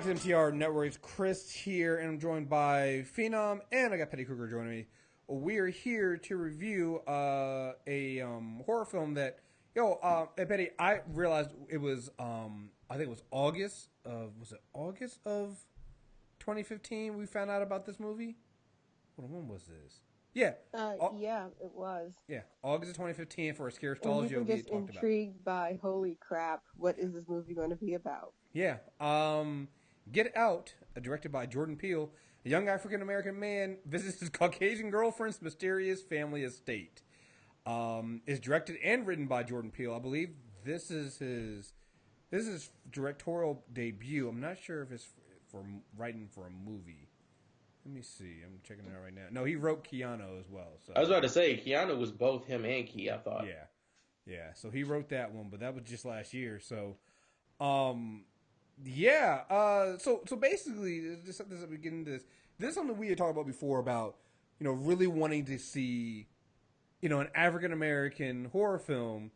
to MTR Network's Kriss here, and I'm joined by Phenom, and I got Petty Kruger joining me. We are here to review a horror film that, hey Petty, I realized it was, I think it was August of 2015 we found out about this movie? When was this? Yeah. Yeah, it was. Yeah, August of 2015 for a Scaristology we were just intrigued by, holy crap, what is this movie going to be about? Yeah. Get Out, directed by Jordan Peele. A young African-American man visits his Caucasian girlfriend's mysterious family estate. Is directed and written by Jordan Peele. I believe this is his directorial debut. I'm not sure if it's for writing for a movie. Let me see. I'm checking it out right now. No, he wrote Keanu as well. So I was about to say, Keanu was both him and Key, I thought. Yeah. So he wrote that one, but that was just last year. So, yeah. So basically, just as we get into this, this is something we had talked about before about, really wanting to see, an African American horror film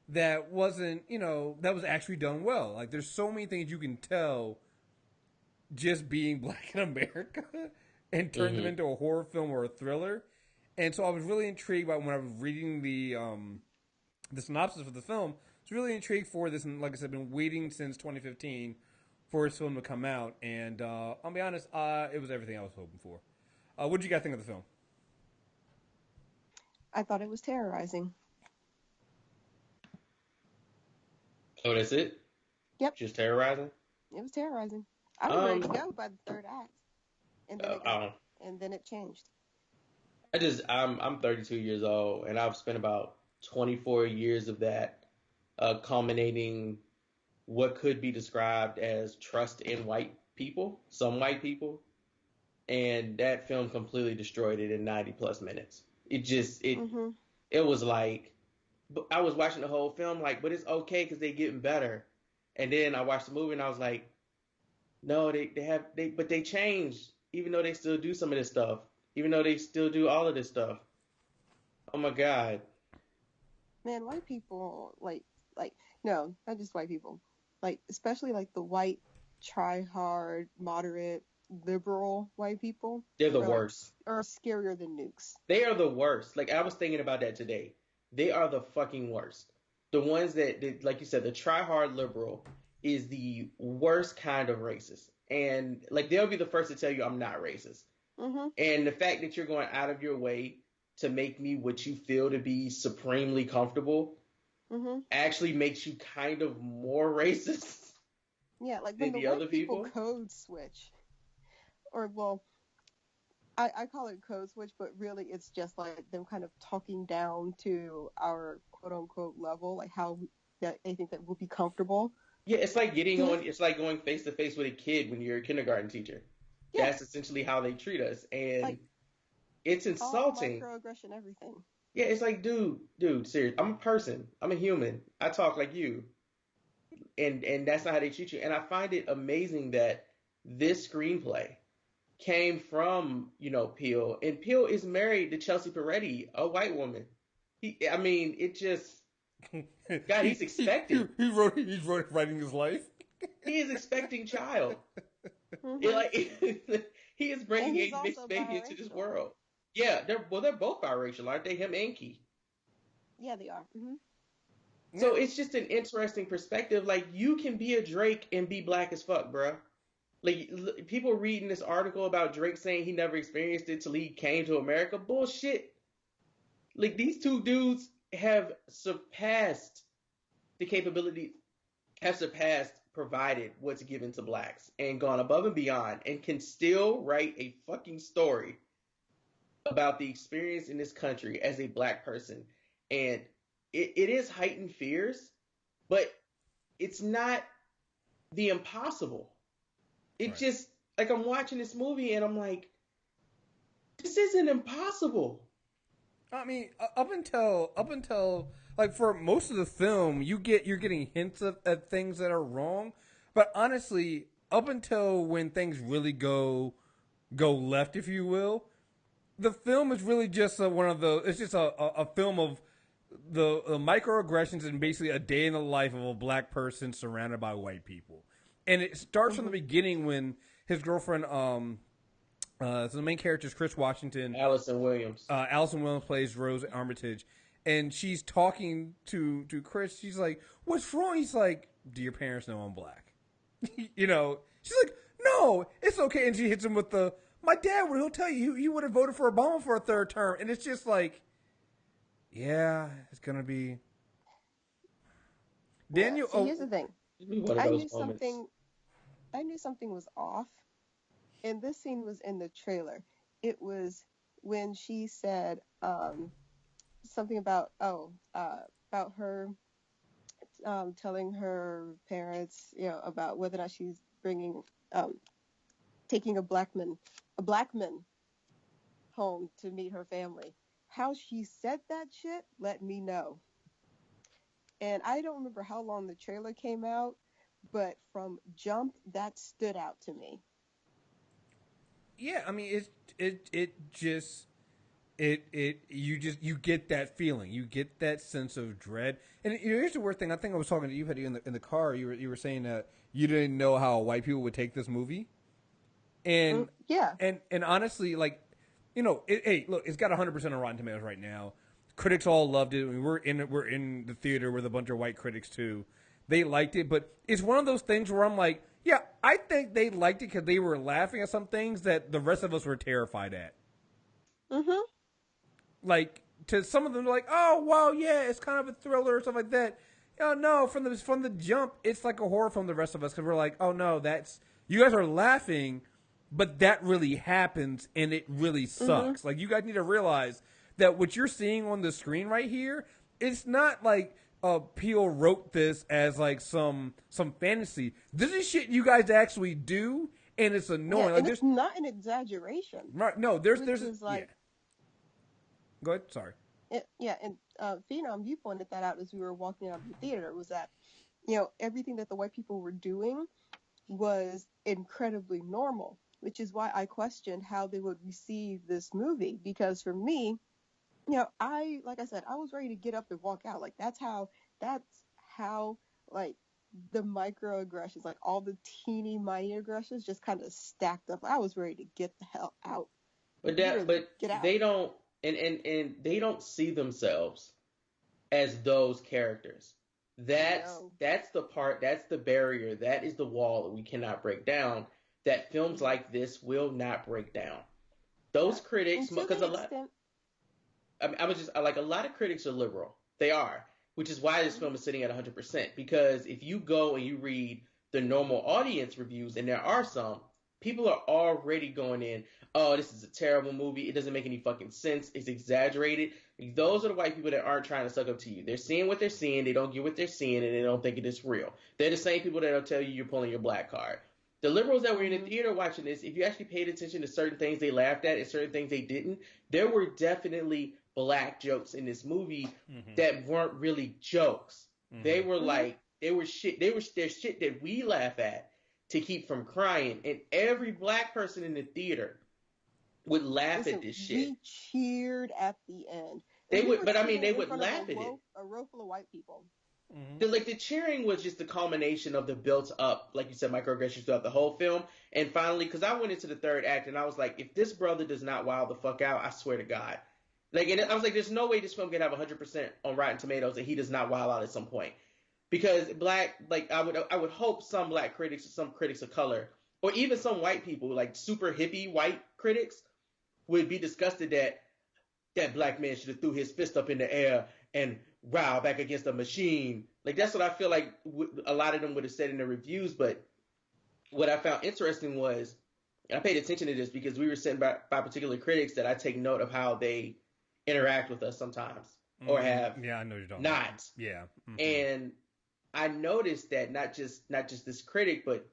that wasn't, that was actually done well. Like, there's so many things you can tell just being black in America and turn them into a horror film or a thriller. And so I was really intrigued by when I was reading the synopsis for the film. I was really intrigued for this, and like I said, I've been waiting since 2015 for this film to come out. And I'll be honest, it was everything I was hoping for. What did you guys think of the film? I thought it was terrorizing. Oh, that's it? Yep. Just terrorizing? It was terrorizing. I was ready to go by the third act. And then it changed. I'm 32 years old, and I've spent about 24 years of that culminating what could be described as trust in white people, some white people, and that film completely destroyed it in 90 plus minutes. It was like, I was watching the whole film like, but it's okay because they're getting better. And then I watched the movie and I was like, no, but they changed, even though they still do some of this stuff, even though they still do all of this stuff. Oh my God. Man, white people, no, not just white people, especially the white, try-hard, moderate, liberal white people. They're the worst. Are scarier than nukes. They are the worst. Like, I was thinking about that today. They are the fucking worst. The ones that, like you said, the try-hard liberal is the worst kind of racist. And, they'll be the first to tell you I'm not racist. Mm-hmm. And the fact that you're going out of your way to make me what you feel to be supremely comfortable actually makes you kind of more racist. Yeah, when the white people code switch. Or, well, I call it code switch, but really it's just them kind of talking down to our quote-unquote level, how that they think that will be comfortable. Yeah, it's like it's like going face-to-face with a kid when you're a kindergarten teacher. Yeah. That's essentially how they treat us, and it's insulting. Microaggression, everything. Yeah, it's like, dude, serious. I'm a person. I'm a human. I talk like you. And that's not how they treat you. And I find it amazing that this screenplay came from, Peele. And Peele is married to Chelsea Peretti, a white woman. God, he's expecting. He's writing his life. He is expecting child. He is bringing a mixed baby into this world. Yeah, they're both biracial, aren't they? Him and Key. Yeah, they are. Mm-hmm. So it's just an interesting perspective. You can be a Drake and be black as fuck, bruh. People reading this article about Drake saying he never experienced it till he came to America. Bullshit. These two dudes have surpassed the capability, provided what's given to blacks and gone above and beyond and can still write a fucking story about the experience in this country as a black person. And it is heightened fears, but it's not the impossible. It just, I'm watching this movie and I'm like, this isn't impossible. I mean, up until for most of the film, you're getting hints at things that are wrong, but honestly, up until when things really go left, if you will, the film is really just it's just a film of the microaggressions and basically a day in the life of a black person surrounded by white people. And it starts from the beginning when his girlfriend, so the main character is Kriss Washington. Allison Williams. Allison Williams plays Rose Armitage. And she's talking to Kriss. She's like, "What's wrong?" He's like, "Do your parents know I'm black?" You know, she's like, "No, it's okay." And she hits him with the, "My dad would. He'll tell you he would have voted for Obama for a third term." And it's just like, yeah, it's gonna be. Daniel. Yeah, see, here's the thing. I knew something was off, and this scene was in the trailer. It was when she said something about her telling her parents, about whether or not she's taking a black man home to meet her family. How she said that shit, let me know. And I don't remember how long the trailer came out, but from jump, that stood out to me. Yeah, I mean, you get that feeling, you get that sense of dread. And here's the weird thing. I think I was talking to you, Hetty, in the car. You were saying that you didn't know how white people would take this movie, and and honestly, like, look, it's got 100% on Rotten Tomatoes right now. Critics all loved it. I mean, we're in the theater with a bunch of white critics too. They liked it, but it's one of those things where I'm like, yeah, I think they liked it because they were laughing at some things that the rest of us were terrified at. Mm-hmm. Like, to some of them, they're like, "Oh, well, yeah, it's kind of a thriller or stuff like that." No, from the jump, it's like a horror film. The rest of us, because we're like, "Oh no, you guys are laughing, but that really happens and it really sucks." Mm-hmm. Like, you guys need to realize that what you're seeing on the screen right here, it's not like Peele wrote this as like some fantasy. This is shit you guys actually do, and it's annoying. Yeah, like, it's not an exaggeration. Right? No, there's like. Yeah. Go ahead. Sorry. And Phenom, you pointed that out as we were walking out of the theater. Was that everything that the white people were doing was incredibly normal, which is why I questioned how they would receive this movie. Because for me, like I said, I was ready to get up and walk out. Like that's how like the microaggressions, like all the teeny miny aggressions, just kind of stacked up. I was ready to get the hell out. But they don't. And they don't see themselves as those characters. That's the barrier, that is the wall that we cannot break down, that films like this will not break down. Those critics, because a lot of critics are liberal. They are, which is why this film is sitting at 100%. Because if you go and you read the normal audience reviews, and there are some, people are already going in, "Oh, this is a terrible movie. It doesn't make any fucking sense. It's exaggerated." Those are the white people that aren't trying to suck up to you. They're seeing what they're seeing. They don't get what they're seeing, and they don't think it is real. They're the same people that'll tell you you're pulling your black card. The liberals that were in the theater watching this, if you actually paid attention to certain things they laughed at and certain things they didn't, there were definitely black jokes in this movie that weren't really jokes. They were like, there's shit that we laugh at to keep from crying, and every black person in the theater would laugh at this shit. We cheered at the end. They would laugh at it. A row full of white people. The cheering was just the culmination of the built up, like you said, microaggressions throughout the whole film. And finally, because I went into the third act and I was like, if this brother does not wow the fuck out, I swear to God. And I was like, there's no way this film can have 100% on Rotten Tomatoes and he does not wow out at some point. Because I would hope some black critics or some critics of color, or even some white people, like super hippie white critics, would be disgusted that black man should have threw his fist up in the air and wow back against a machine. Like, that's what I feel like a lot of them would have said in the reviews. But what I found interesting was, and I paid attention to this because we were sent by particular critics that I take note of how they interact with us sometimes, or have I know you don't not. Yeah. And I noticed that not just this critic, but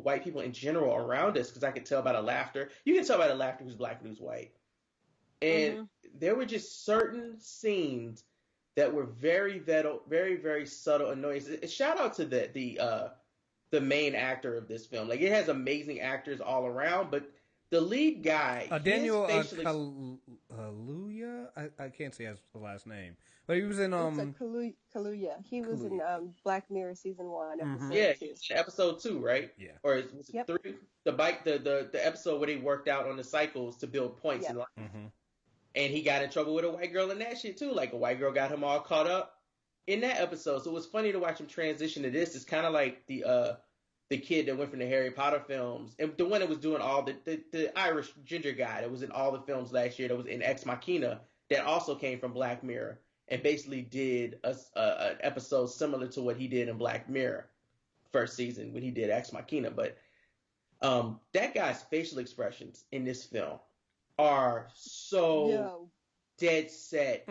white people in general around us, because I could tell by the laughter. You can tell by the laughter who's black and who's white. And there were just certain scenes that were very, very, very subtle annoyance. Shout out to the main actor of this film. Like, it has amazing actors all around, but the lead guy, Daniel Kaluuya. I can't say his last name, but he was in Kaluuya. He was in Black Mirror season 1, episode 2. Episode 2, right? Yeah. Or was it 3? The episode where they worked out on the cycles to build points in life. Mm-hmm. And he got in trouble with a white girl in that shit too. Like a white girl got him all caught up in that episode. So it was funny to watch him transition to this. It's kind of like the kid that went from the Harry Potter films, and the one that was doing all the Irish ginger guy that was in all the films last year, that was in Ex Machina, that also came from Black Mirror and basically did an episode similar to what he did in Black Mirror first season when he did Ex Machina. But that guy's facial expressions in this film are so dead set,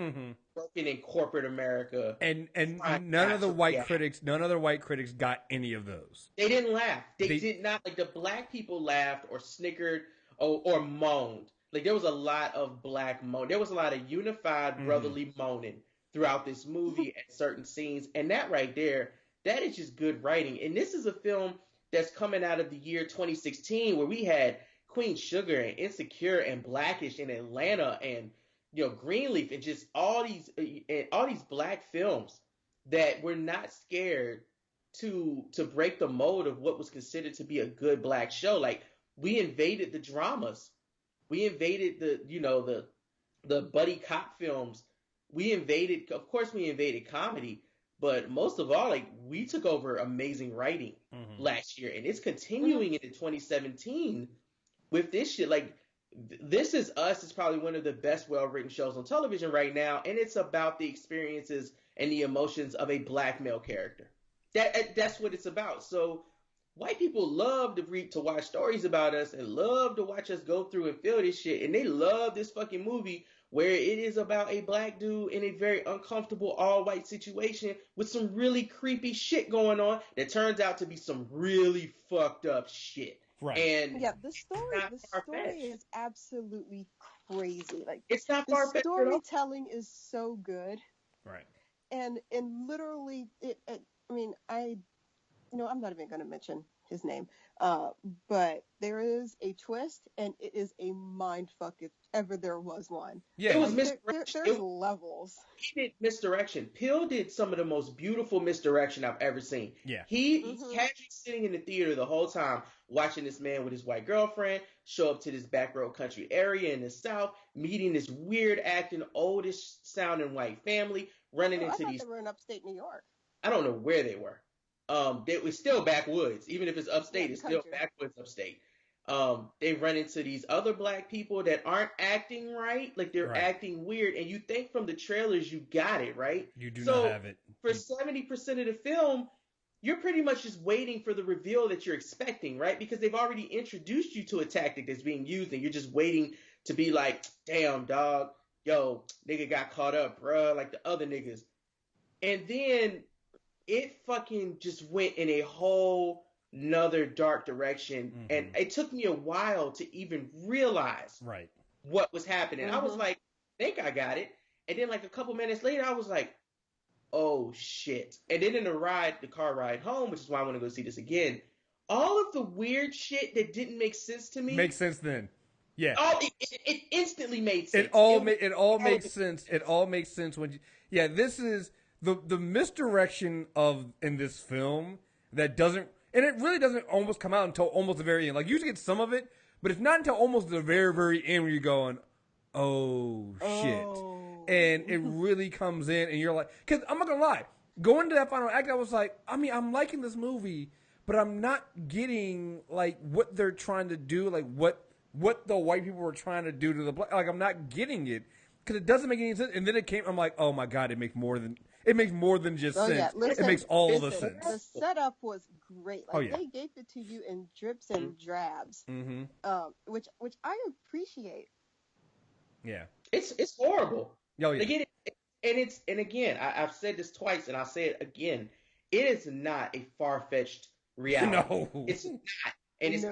working in corporate America, and none of the white critics got any of those. They didn't laugh. They did not. Like, the black people laughed or snickered or moaned. Like, there was a lot of black moan. There was a lot of unified brotherly moaning throughout this movie at certain scenes, and that right there, that is just good writing. And this is a film that's coming out of the year 2016, where we had Queen Sugar and Insecure and Blackish and Atlanta and Greenleaf and just all these black films that were not scared to break the mold of what was considered to be a good black show. Like, we invaded the dramas, we invaded the buddy cop films, we invaded comedy, but most of all, like, we took over amazing writing last year, and it's continuing into 2017 with this shit. Like, This Is Us is probably one of the best well-written shows on television right now, and it's about the experiences and the emotions of a black male character. That's what it's about. So white people love to watch stories about us and love to watch us go through and feel this shit, and they love this fucking movie where it is about a black dude in a very uncomfortable all-white situation with some really creepy shit going on that turns out to be some really fucked up shit. Right. And the story is absolutely crazy. Like, it's not the storytelling is so good. Right. And literally, I'm not even going to mention his name, but there is a twist, and it is a mindfuck if ever there was one. Yeah, it was misdirection. There's levels. He did misdirection. Peele did some of the most beautiful misdirection I've ever seen. Yeah. He's casually sitting in the theater the whole time, watching this man with his white girlfriend show up to this back road country area in the South, meeting this weird acting, oldish sounding white family, running into these. They were in upstate New York. I don't know where they were. It was still backwoods. Even if it's upstate, it's still backwoods upstate. They run into these other black people that aren't acting right. Like, they're acting weird. And you think from the trailers you got it, right? You do not have it. For 70% of the film, you're pretty much just waiting for the reveal that you're expecting, right? Because they've already introduced you to a tactic that's being used, and you're just waiting to be like, damn, dog, yo, nigga got caught up, bruh, like the other niggas. And then it fucking just went in a whole nother dark direction, and it took me a while to even realize what was happening. I was like, I think I got it. And then, like, a couple minutes later, I was like, oh shit. And then in the car ride home, which is why I want to go see this again, all of the weird shit that didn't make sense to me makes sense then. Yeah. It instantly made sense. It all makes sense. It all makes sense when this is the misdirection in this film that doesn't, and it really doesn't almost come out until almost the very end. Like, you usually get some of it, but it's not until almost the very, very end where you're going, oh shit. And it really comes in, and you're like, because I'm not gonna lie, going to that final act, I was like, I'm liking this movie, but I'm not getting, like, what they're trying to do, like what the white people were trying to do to the black. Like, I'm not getting it because it doesn't make any sense. And then it came, I'm like, oh my god, it makes more than just sense. Yeah. Listen, it makes all the sense. The setup was great. Like, they gave it to you in drips and drabs, which I appreciate. Yeah, it's horrible. Oh yeah. Like, and again, I've said this twice, and I'll say it again. It is not a far-fetched reality. No, it's not, and it's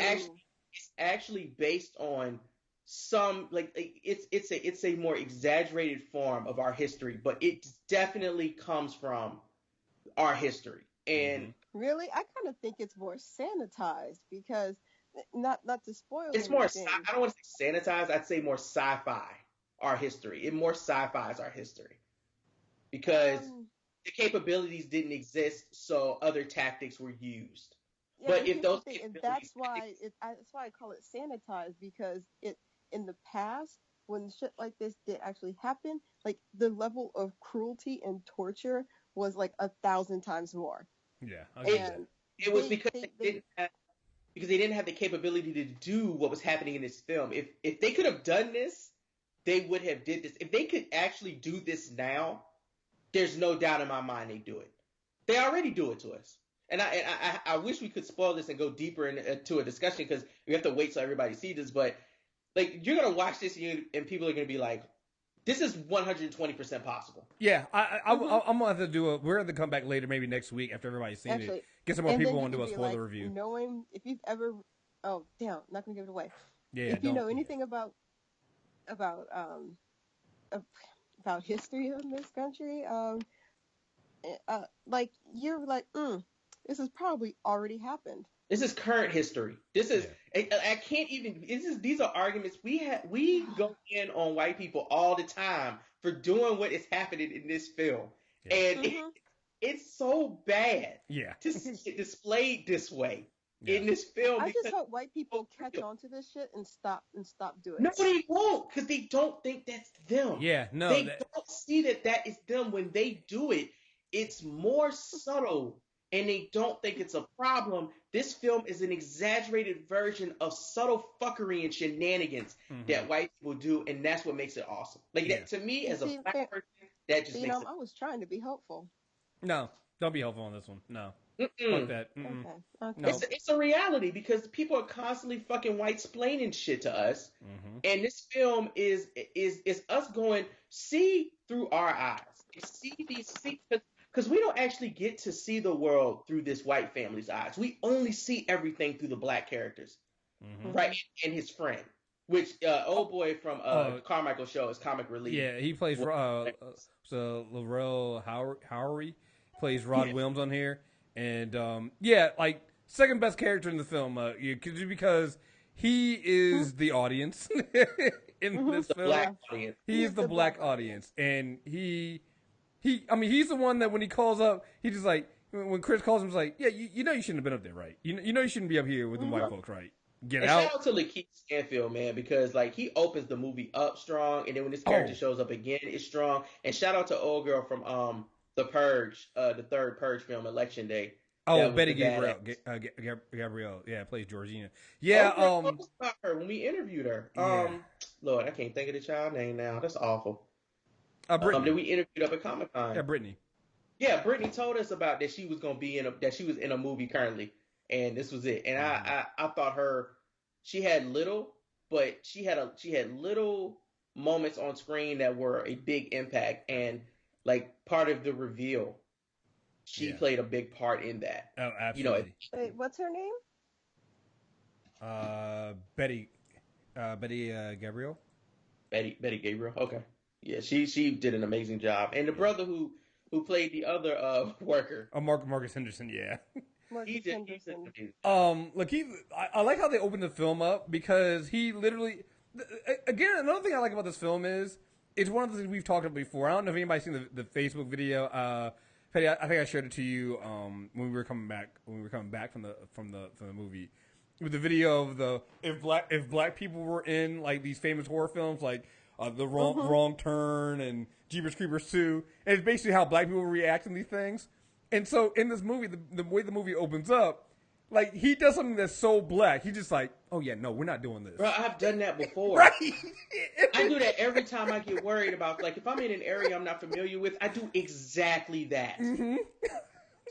actually based on some, like, it's a more exaggerated form of our history, but it definitely comes from our history. And really, I kind of think it's more sanitized, because not to spoil It's anything. more. I don't want to say sanitized. I'd say more sci-fi our history. It more sci-fi's our history because the capabilities didn't exist, so other tactics were used. Yeah, but if those that's why I call it sanitized, because it in the past when shit like this did actually happen, like the level of cruelty and torture was like 1,000 times more. Yeah, it was because they didn't have the capability to do what was happening in this film. If they could have done this, they would have did this. If they could actually do this now, there's no doubt in my mind they do it. They already do it to us. And I wish we could spoil this and go deeper into a discussion because we have to wait till everybody sees this. But like, you're gonna watch this and people are gonna be like, "This is 120% possible." Yeah, I'm gonna have to do we're gonna come back later, maybe next week after everybody's seen it. Get some more people on to do a spoiler review. Knowing if you've ever, oh damn, not gonna give it away. Yeah, if you know anything about history in this country, like you're like, this has probably already happened. This is current history. This is I can't even. These are arguments we go in on white people all the time for doing what is happening in this film, and it's so bad. To see it displayed this way in this film. I just hope white people catch on to this shit and stop doing it. No, they won't, because they don't think that's them. Yeah, no, they don't see that is them. When they do it, it's more subtle. And they don't think it's a problem. This film is an exaggerated version of subtle fuckery and shenanigans that white people do, and that's what makes it awesome. Like that, to me, as a black person, that just makes it. I was trying to be hopeful. No, don't be hopeful on this one. No, fuck that. Okay. No. It's a reality because people are constantly fucking white-splaining shit to us, and this film is us going see through our eyes, see these because we don't actually get to see the world through this white family's eyes. We only see everything through the black characters, right? And his friend, which old boy from Carmichael show is comic relief. Yeah, he plays Laurel Howery plays Rod Williams on here, and like second best character in the film, because he is the audience in this film. Black audience. He's the black audience, and he's the one that when he calls up, he just like, when Kriss calls him, he's like, yeah, you know you shouldn't have been up there, right? You know you shouldn't be up here with the white folks, right? Get out. Shout out to Lakeith Stanfield, man, because like he opens the movie up strong, and then when this character shows up again, it's strong. And shout out to old girl from The Purge, the third Purge film, Election Day. Oh, Betty Gabrielle, plays Georgina. Yeah, about her when we interviewed her. Lord, I can't think of the child name now. That's awful. That we interviewed up at Comic-Con. Yeah, Brittany. Yeah, Brittany told us about that she was gonna be that she was in a movie currently, and this was it. And I thought she had little, but she had little moments on screen that were a big impact, and like part of the reveal, she played a big part in that. Oh, absolutely. Wait, what's her name? Betty Gabrielle. Betty Gabriel. Okay. Yeah, she did an amazing job, and the brother who played the other worker, Marcus Henderson, Marcus Henderson. Look, I like how they opened the film up because he literally, again, another thing I like about this film is it's one of the things we've talked about before. I don't know if anybody's seen the Facebook video. Petty, I think I showed it to you when we were coming back from the movie with the video of if black people were in like these famous horror films like. The wrong turn and Jeepers Creepers 2. And it's basically how black people react to these things. And so in this movie, the way the movie opens up, like he does something that's so black. He's just like, oh yeah, no, we're not doing this. Bro, I've done that before. Right. I do that every time I get worried about, like if I'm in an area I'm not familiar with, I do exactly that.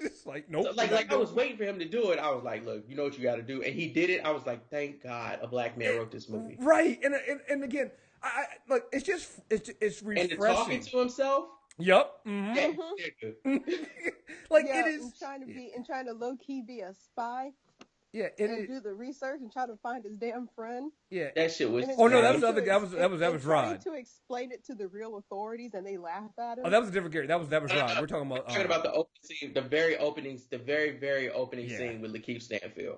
It's like, nope. So, like I was waiting for him to do it. I was like, look, you know what you got to do. And he did it. I was like, thank God a black man wrote this movie. Right. And again, I look. It's refreshing. And talking to himself. Yep. Like it is trying to low key be a spy. Yeah, and do the research and try to find his damn friend. Yeah, that shit was. Oh no, that was the other. That was Rod. To explain it to the real authorities, and they laugh at him. Oh, that was a different character. That was Rod. We're talking about the opening scene, the very very opening scene with Lakeith Stanfield.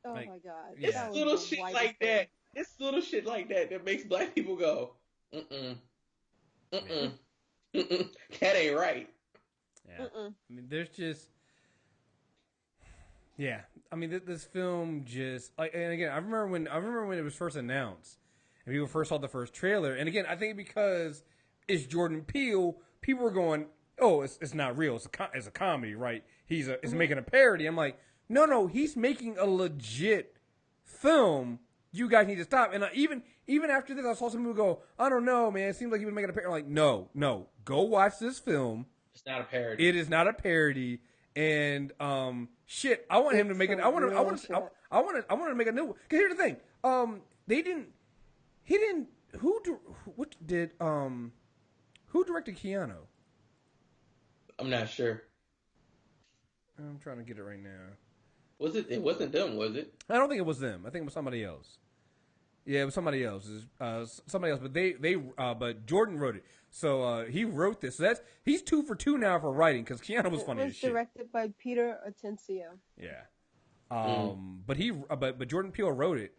Oh my God. It's little shit like that. It's little shit like that makes black people go, that ain't right. Yeah. I mean, there's just, yeah. I mean, this film just, like, and again, I remember when it was first announced, and people first saw the first trailer, and again, I think because it's Jordan Peele, people were going, "Oh, it's not real. It's a comedy, right? He's making a parody." I'm like, no, he's making a legit film. You guys need to stop. And even after this, I saw some people go, "I don't know, man. It seems like he was making a parody." I'm like, no, go watch this film. It's not a parody. It is not a parody. And shit, I want him to make it. I want to make a new one. Cause here's the thing. Who directed Keanu? I'm not sure. I'm trying to get it right now. It wasn't them, was it? I don't think it was them. I think it was somebody else. Yeah, it was somebody else. Somebody else, but but Jordan wrote it. So he wrote this. So he's 2 for 2 now for writing because Keanu was funny as shit. It was directed by Peter Atencio. Yeah. But Jordan Peele wrote it.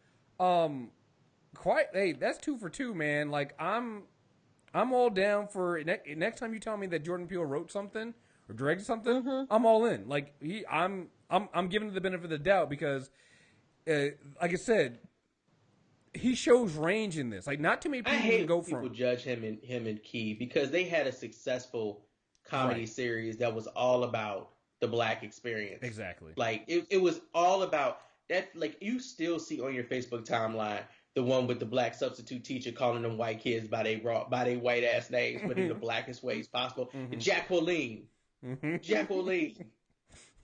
Hey, that's 2 for 2, man. Like I'm all down for next time you tell me that Jordan Peele wrote something or directed something, I'm all in. Like I'm giving it the benefit of the doubt because, like I said, he shows range in this. Like not too many people can go from. People judge him and Key because they had a successful comedy series that was all about the black experience. Exactly. Like it was all about that. Like you still see on your Facebook timeline the one with the black substitute teacher calling them white kids by their white ass names, but in the blackest ways possible. Jacqueline. Jacqueline.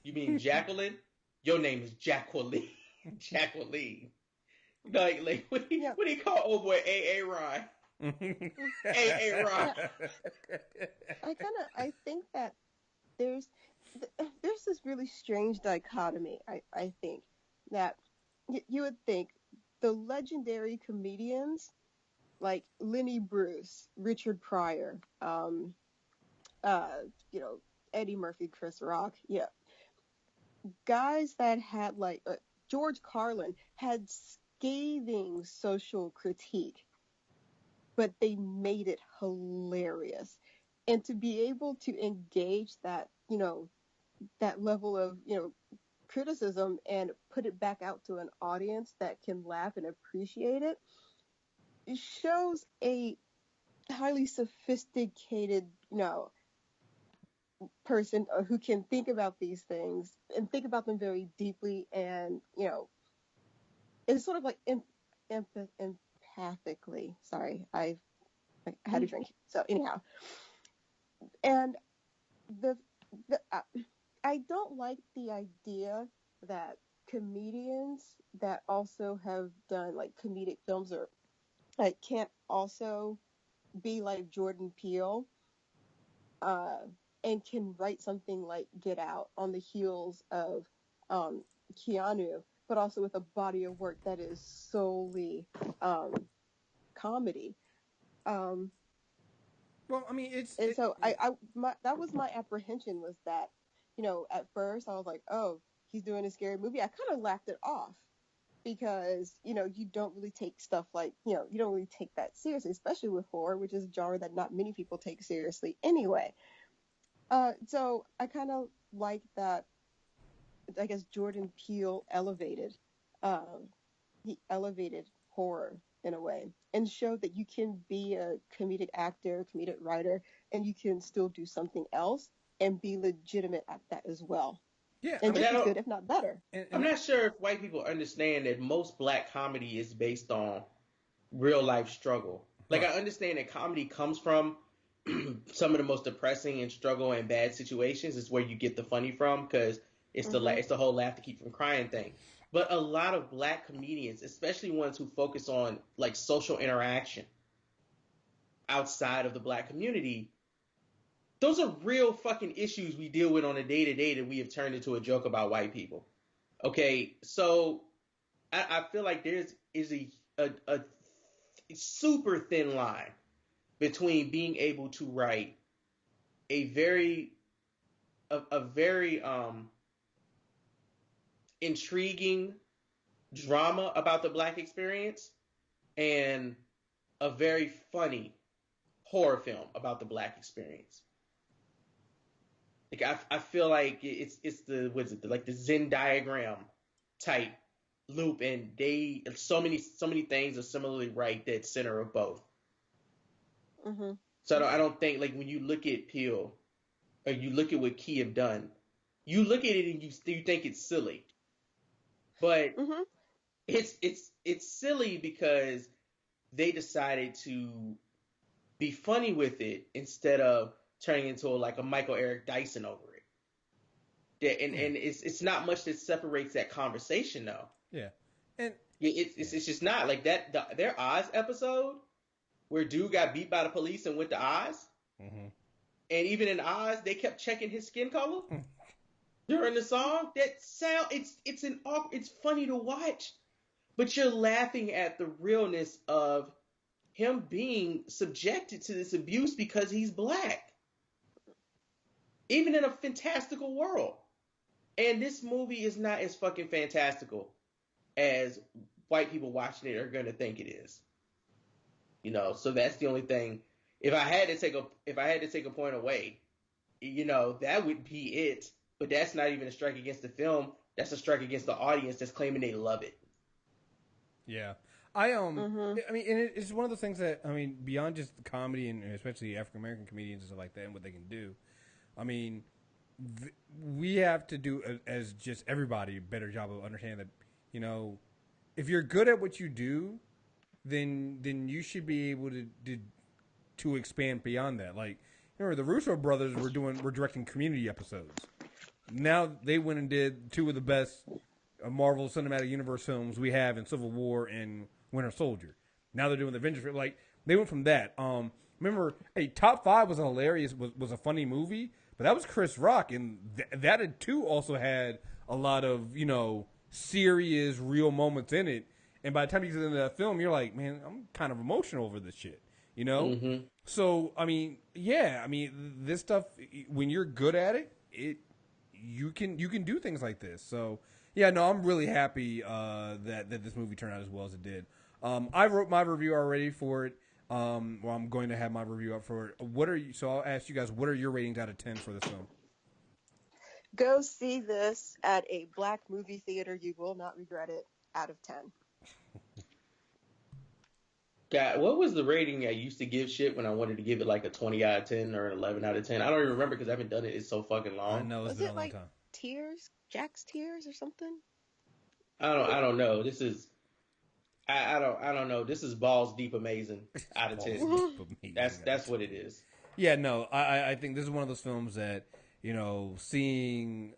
You mean Jacqueline? Your name is Jacqueline. Jacqueline. Like what do you call old boy A.A. Ryan? A.A. Ryan. I think that there's this really strange dichotomy. I think that you would think the legendary comedians like Lenny Bruce, Richard Pryor, Eddie Murphy, Chris Rock, guys that had like George Carlin had scathing social critique, but they made it hilarious. And to be able to engage that, that level of, criticism and put it back out to an audience that can laugh and appreciate it, it shows a highly sophisticated, person who can think about these things and think about them very deeply and, it's sort of like empathically. Sorry, I had a drink. So anyhow, and I don't like the idea that comedians that also have done like comedic films or like can't also be like Jordan Peele, and can write something like Get Out on the heels of Keanu, but also with a body of work that is solely comedy. Well, I mean, that was my apprehension was that, at first I was like, oh, he's doing a scary movie. I kind of laughed it off because, you don't really take stuff like, you don't really take that seriously, especially with horror, which is a genre that not many people take seriously anyway. So I kind of like that. I guess Jordan Peele elevated horror in a way and showed that you can be a comedic actor, comedic writer, and you can still do something else and be legitimate at that as well. Yeah, and just as good, if not better. I'm not sure if white people understand that most black comedy is based on real life struggle. Like I understand that comedy comes from some of the most depressing and struggle and bad situations is where you get the funny from because it's the whole laugh to keep from crying thing. But a lot of black comedians, especially ones who focus on like social interaction outside of the black community, those are real fucking issues we deal with on a day-to-day that we have turned into a joke about white people. Okay, so I feel like there's a super thin line between being able to write a very intriguing drama about the Black experience and a very funny horror film about the Black experience. Like I feel like it's the what is it, like the Venn diagram type loop, and they so many things are similarly right that center of both. Mm-hmm. So I don't think, like, when you look at Peele or you look at what Key have done, you look at it and you think it's silly, but Mm-hmm. it's silly because they decided to be funny with it instead of turning into like a Michael Eric Dyson over it. Yeah, and it's not much that separates that conversation though. Yeah, and it's just not like that. Their Oz episode where dude got beat by the police and went to Oz, and even in Oz they kept checking his skin color during the song. That sound it's funny to watch, but you're laughing at the realness of him being subjected to this abuse because he's Black, even in a fantastical world. And this movie is not as fucking fantastical as white people watching it are gonna think it is. You know, so that's the only thing. If I had to take a point away, you know, that would be it. But that's not even a strike against the film. That's a strike against the audience that's claiming they love it. Yeah. I mean, and it's one of those things that, I mean, beyond just the comedy and especially African American comedians and stuff like that and what they can do, I mean, we have to do, as just everybody, a better job of understanding that, you know, if you're good at what you do, then you should be able to expand beyond that. Like, remember, the Russo brothers were directing Community episodes. Now they went and did two of the best Marvel Cinematic Universe films we have in Civil War and Winter Soldier. Now they're doing the Avengers. Like, they went from that. Remember, Top 5 was was a funny movie, but that was Chris Rock, and that too also had a lot of, you know, serious, real moments in it. And by the time you get into that film, you're like, man, I'm kind of emotional over this shit, you know? Mm-hmm. So, I mean, yeah, I mean, this stuff, when you're good at it, you can do things like this. So, yeah, no, I'm really happy that this movie turned out as well as it did. I wrote my review already for it. Well, I'm going to have my review up for it. So I'll ask you guys, what are your ratings out of 10 for this film? Go see this at a Black movie theater. You will not regret it. Out of 10. God, what was the rating I used to give shit when I wanted to give it like a 20 out of 10 or an 11 out of 10? I don't even remember because I haven't done it. It's so fucking long. I know it's been a long time. Tears? Jack's Tears or something? I don't know. This is I don't know. This is balls deep amazing out of 10. That's what it is. Yeah, no, I think this is one of those films that, you know, seeing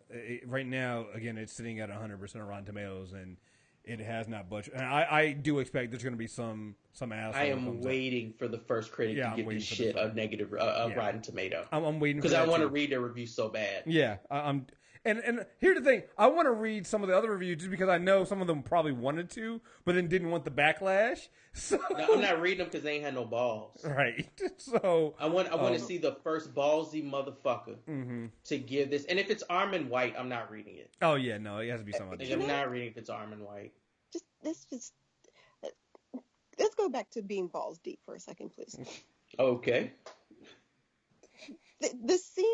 right now, again, it's sitting at 100% of Rotten Tomatoes, and it has not budged. And I do expect there's going to be some asshole. I am waiting for the first critic to give this shit a negative Rotten Tomato. I'm waiting because I want to read their review so bad. Yeah, I'm. And here's the thing: I want to read some of the other reviews just because I know some of them probably wanted to, but then didn't want the backlash. So no, I'm not reading them because they ain't had no balls. Right. So I want to see the first ballsy motherfucker to give this. And if it's Armand White, I'm not reading it. Oh yeah, no, it has to be somebody. I'm not reading if it's Armand White. Let's go back to being balls deep for a second, please. Okay. The scene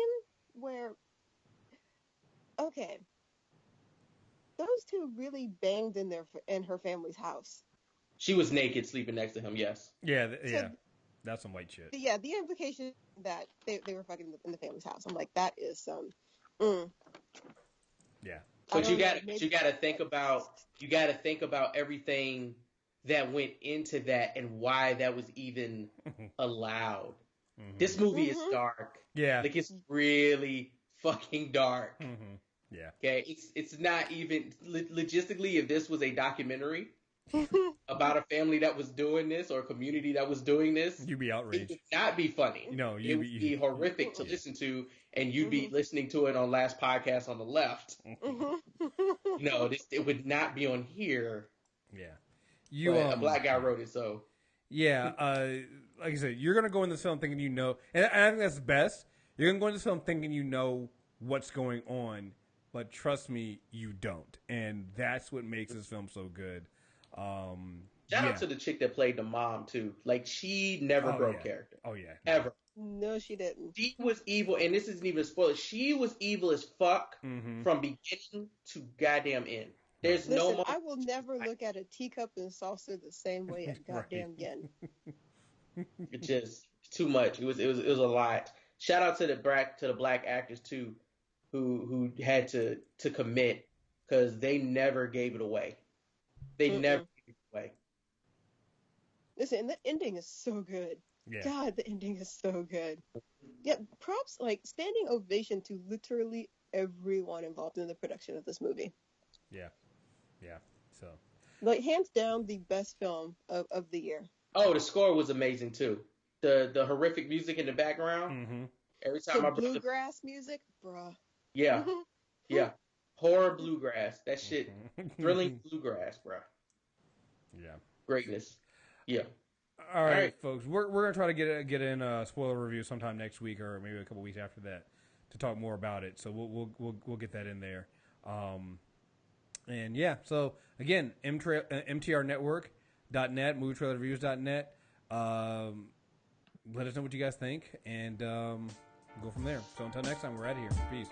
where. Okay. Those two really banged in her family's house. She was naked sleeping next to him, yes. Yeah. That's some white shit. Yeah, the implication that they were fucking in the family's house. I'm like, that is some. Yeah. But you got to think about everything that went into that and why that was even allowed. This movie is dark. Yeah. Like, it's really fucking dark. Yeah. Okay, it's not even logistically. If this was a documentary about a family that was doing this or a community that was doing this, you'd be outraged. It would not be funny. No, it would be horrific to listen to, and you'd be listening to it on Last Podcast on the Left. No, it would not be on here. Yeah, a black guy wrote it, so yeah. Like I said, you're gonna go in this film thinking you know, and I think that's best. You're gonna go into this film thinking you know what's going on but trust me, you don't. And that's what makes this film so good. Shout out to the chick that played the mom too. Like, she never broke character. Oh yeah, ever. No, she didn't. She was evil, and this isn't even a spoiler. She was evil as fuck from beginning to goddamn end. There's Listen, no. I will never look at a teacup and saucer the same way goddamn again. It's just too much. It was a lot. Shout out to the black actors too, who had to commit, because they never gave it away. They never gave it away. Listen, and the ending is so good. Yeah. God, the ending is so good. Yeah, props, like, standing ovation to literally everyone involved in the production of this movie. Yeah. So, like, hands down, the best film of the year. Oh, the score was amazing too. The horrific music in the background. Every time the bluegrass music, bruh. Yeah, yeah, horror bluegrass. That shit, thrilling bluegrass, bruh. Yeah, greatness. Yeah. All right, folks. We're gonna try to get in a spoiler review sometime next week, or maybe a couple weeks after that, to talk more about it. So we'll get that in there. And yeah, so again, mtrnetwork.net, movietrailerreviews.net. Let us know what you guys think, and go from there. So until next time, we're out of here. Peace.